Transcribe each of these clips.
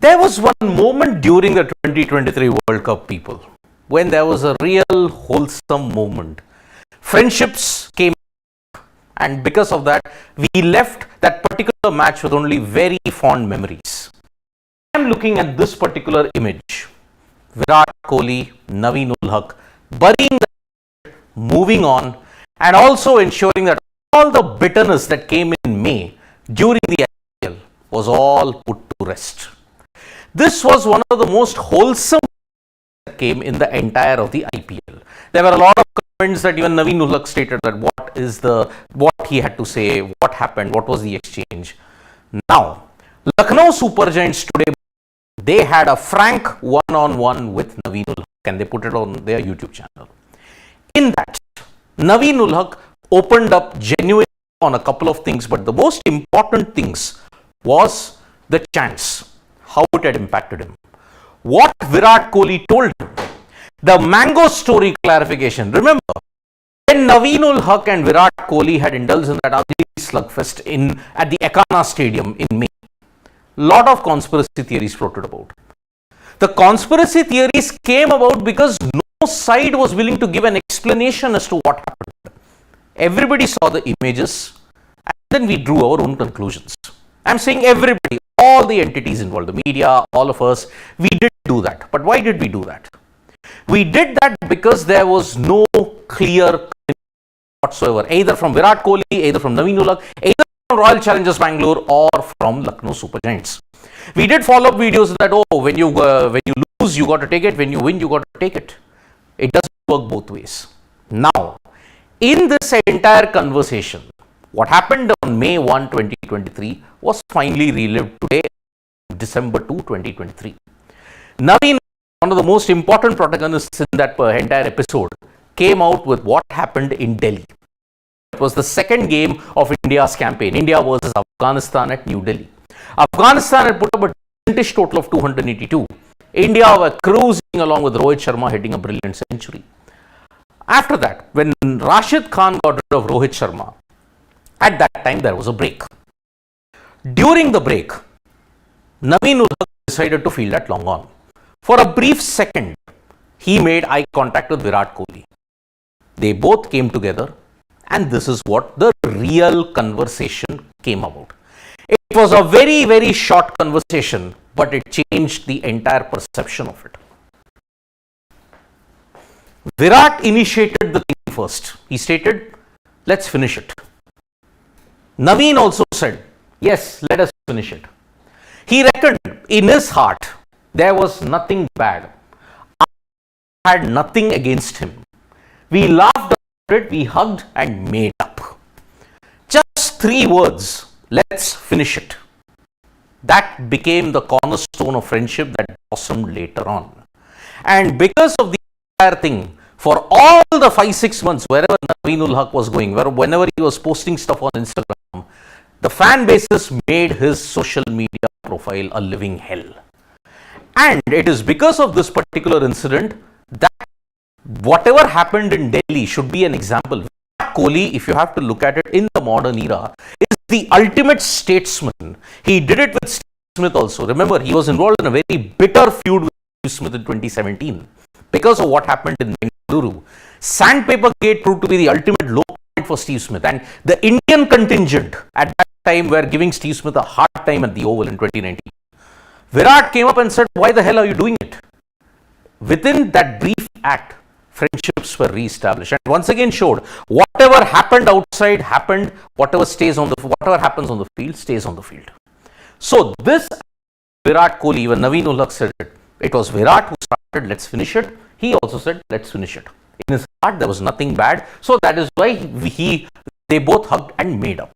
There was one moment during the 2023 World Cup, people, when there was a real wholesome moment. Friendships came, and because of that, we left that particular match with only very fond memories. I am looking at this particular image. Virat Kohli, Naveen ul Haq, burying the, moving on, and also ensuring that all the bitterness that came in May during the IPL was all put to rest. This was one of the most wholesome that came in the entire of the IPL. There were a lot of comments that even Naveen ul Haq stated that what he had to say, what happened, what was the exchange. Now, Lucknow Super Giants today, they had a frank one-on-one with Naveen ul Haq, and they put it on their YouTube channel. In that, Naveen ul Haq opened up genuinely on a couple of things, but the most important things was the chance, how it had impacted him. What Virat Kohli told him, the mango story clarification. Remember, when Naveen ul Haq and Virat Kohli had indulged in that ugly slugfest at the Ekana Stadium in May, lot of conspiracy theories floated about. The conspiracy theories came about because no side was willing to give an explanation as to what happened. Everybody saw the images, and then we drew our own conclusions. I'm saying everybody, all the entities involved, the media, all of us, we did do that. But why did we do that? We did that because there was no clear whatsoever, either from Virat Kohli, either from Naveen ul Haq, either from Royal Challengers Bangalore or from Lucknow Super Giants. We did follow-up videos that, oh, when you lose, you got to take it. When you win, you got to take it. It doesn't work both ways. Now, in this entire conversation, what happened on May 1, 2023 was finally relived today, December 2, 2023. Naveen, one of the most important protagonists in that entire episode, came out with what happened in Delhi. It was the second game of India's campaign, India versus Afghanistan at New Delhi. Afghanistan had put up a percentage total of 282. India were cruising along with Rohit Sharma hitting a brilliant century. After that, when Rashid Khan got rid of Rohit Sharma, at that time there was a break. During the break, Naveen ul Haq decided to field that long on. For a brief second, he made eye contact with Virat Kohli. They both came together, and this is what the real conversation came about. It was a very, very short conversation, but it changed the entire perception of it. Virat initiated the thing first. He stated, let's finish it. Naveen also said, yes, let us finish it. He reckoned in his heart there was nothing bad. I had nothing against him. We laughed about it, we hugged and made up. Just 3 words, let's finish it. That became the cornerstone of friendship that blossomed later on. And because of the entire thing, for all the 5-6 months, wherever Naveen ul Haq was going, whenever he was posting stuff on Instagram, the fan bases made his social media profile a living hell. And it is because of this particular incident that whatever happened in Delhi should be an example. Virat Kohli, if you have to look at it in the modern era, is the ultimate statesman. He did it with Steve Smith also. Remember, he was involved in a very bitter feud with Steve Smith in 2017 because of what happened in Bengaluru. Sandpaper Gate proved to be the ultimate low point for Steve Smith, and the Indian contingent at that time were giving Steve Smith a hard time at the Oval in 2019. Virat came up and said, why the hell are you doing it? Within that brief act, friendships were re-established, and once again showed whatever happened outside happened, whatever happens on the field stays on the field. So this Virat Kohli, even Naveen ul Haq said it. It was Virat who started, let's finish it. He also said, let's finish it. In his heart, there was nothing bad. So that is why they both hugged and made up.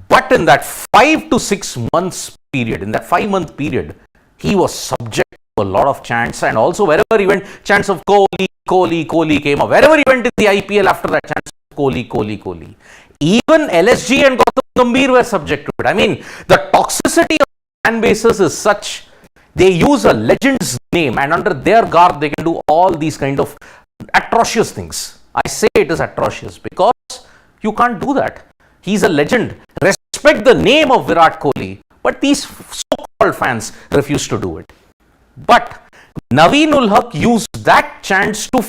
But in that 5 to 6 months period, in that 5-month period, he was subject to a lot of chants, and also wherever he went, chants of Kohli, Kohli, Kohli came up. Wherever he went in the IPL after that, chants of Kohli, Kohli, Kohli. Even LSG and Gautam Gambhir were subject to it. I mean, the toxicity of fan bases is such, they use a legend's name, and under their garb, they can do all these kind of atrocious things. I say it is atrocious because you can't do that. He's a legend. Respect the name of Virat Kohli, But these so-called fans refused to do it. But Naveen ul Haq used that chance to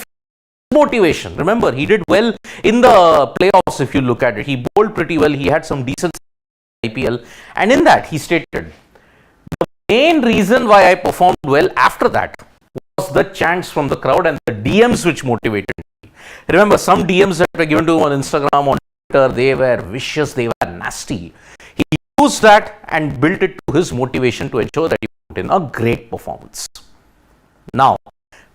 motivation. Remember, he did well in the playoffs. If you look at it, he bowled pretty well. He had some decent IPL, and in that he stated, the main reason why I performed well after that was the chants from the crowd and the DMs which motivated me. Remember, some DMs that were given to him on Instagram, on Twitter, they were vicious, they were nasty. He used that and built it to his motivation to ensure that he put in a great performance. Now,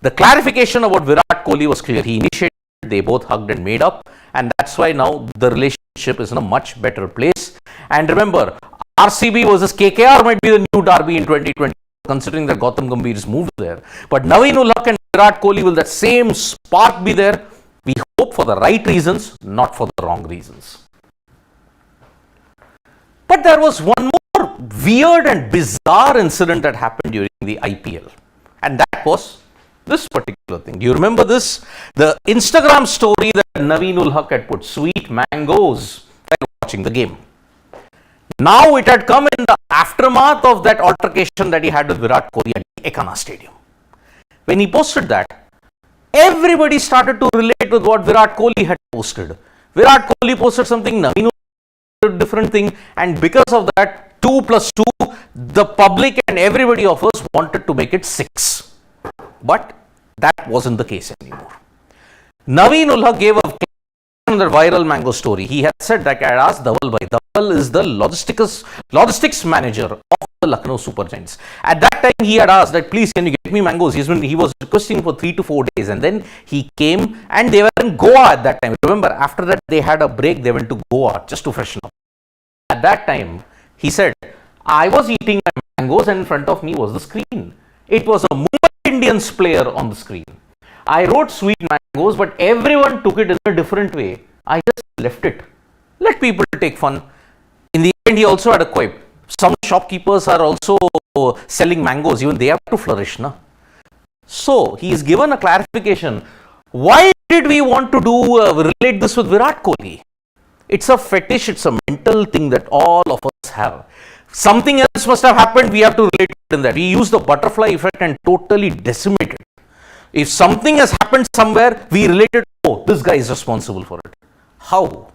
the clarification about Virat Kohli was clear. He initiated, they both hugged and made up, and that's why now the relationship is in a much better place. And remember, RCB versus KKR might be the new derby in 2020, considering that Gautam Gambhir's moved there. But Naveen ul Haq and Virat Kohli, will that same spark be there? We hope for the right reasons, not for the wrong reasons. But there was one more weird and bizarre incident that happened during the IPL, and that was this particular thing. Do you remember this? The Instagram story that Naveen ul Haq had put, sweet mangoes, while watching the game. Now it had come in the aftermath of that altercation that he had with Virat Kohli at the Ekana Stadium. When he posted that, everybody started to relate with what Virat Kohli had posted. Virat Kohli posted something, Naveen posted a different thing, and because of that, 2 plus 2, the public and everybody of us wanted to make it 6. But that wasn't the case anymore. Naveen ul Haq gave a on the viral mango story. He had said that I had asked Dhaval Bhai. Dhaval is the logistics manager of the Lucknow Super Giants. At that time, he had asked that, please, can you get me mangoes? He was requesting for 3 to 4 days, and then he came, and they were in Goa at that time. Remember, after that, they had a break. They went to Goa just to freshen up. At that time, he said, I was eating my mangoes, and in front of me was the screen. It was a Mumbai Indians player on the screen. I wrote sweet mangoes, but everyone took it in a different way. I just left it. Let people take fun. In the end, he also had a quip. Some shopkeepers are also selling mangoes. Even they have to flourish, na? So, he is given a clarification. Why did we want to relate this with Virat Kohli? It's a fetish, it's a mental thing that all of us have. Something else must have happened, we have to relate it in that. We use the butterfly effect and totally decimate it. If something has happened somewhere, we relate it, oh, this guy is responsible for it. How?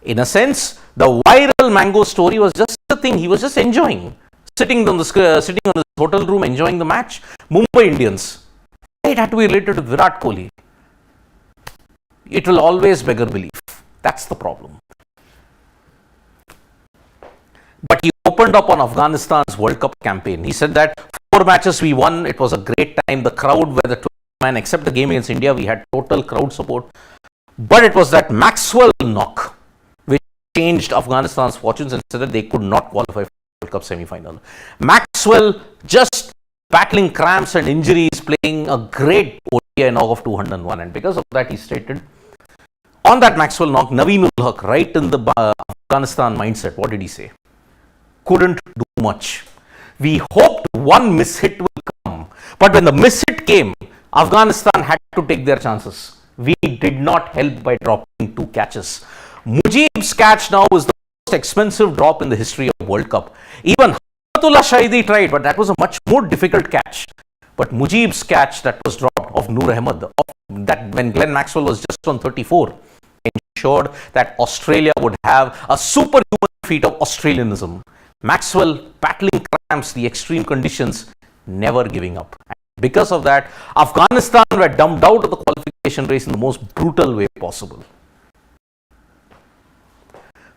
In a sense, the viral mango story was just a thing he was just enjoying. Sitting on the hotel room, enjoying the match. Mumbai Indians. It had to be related to Virat Kohli. It will always beggar belief. That's the problem. But he opened up on Afghanistan's World Cup campaign. He said that 4 matches we won. It was a great time. The crowd were the 12 man. Except the game against India, we had total crowd support. But it was that Maxwell knock which changed Afghanistan's fortunes and said that they could not qualify for the World Cup semi-final. Maxwell just battling cramps and injuries, playing a great ODI knock of 201. And because of that, he stated, on that Maxwell knock, Naveen ul Haq, right in the Afghanistan mindset, what did he say? Couldn't do much. We hoped one mishit will come. But when the mishit came, Afghanistan had to take their chances. We did not help by dropping 2 catches. Mujib's catch now is the most expensive drop in the history of World Cup. Even Hamdullah Shahidi tried, but that was a much more difficult catch. But Mujib's catch that was dropped of Noor Ahmed, that when Glenn Maxwell was just on 34, ensured that Australia would have a superhuman feat of Australianism. Maxwell battling cramps, the extreme conditions, never giving up. And because of that, Afghanistan were dumped out of the qualification race in the most brutal way possible.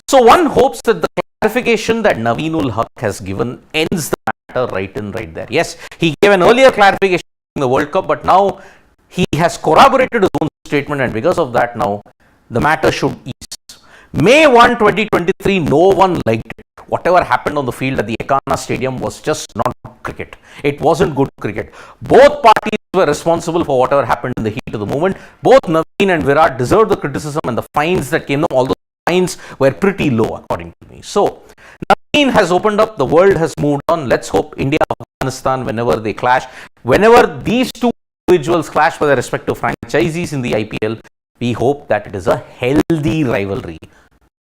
So one hopes that the clarification that Naveen ul Haq has given ends the matter right in right there. Yes, he gave an earlier clarification in the World Cup, but now he has corroborated his own statement, and because of that now the matter should ease. May 1, 2023, no one liked it. Whatever happened on the field at the Ekana Stadium was just not cricket. It wasn't good cricket. Both parties were responsible for whatever happened in the heat of the moment. Both Naveen and Virat deserved the criticism, and the fines that came, all those fines were pretty low according to me. So, Naveen has opened up, the world has moved on. Let's hope India, Afghanistan, whenever they clash, whenever these two individuals clash for their respective franchisees in the IPL, we hope that it is a healthy rivalry.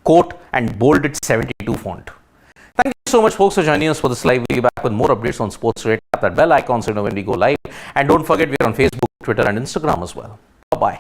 Quote and bold it 72 font. Thank you so much, folks, for joining us for this live. We'll be back with more updates on sports. Tap that bell icon so you know when we go live. And don't forget, we're on Facebook, Twitter, and Instagram as well. Bye-bye.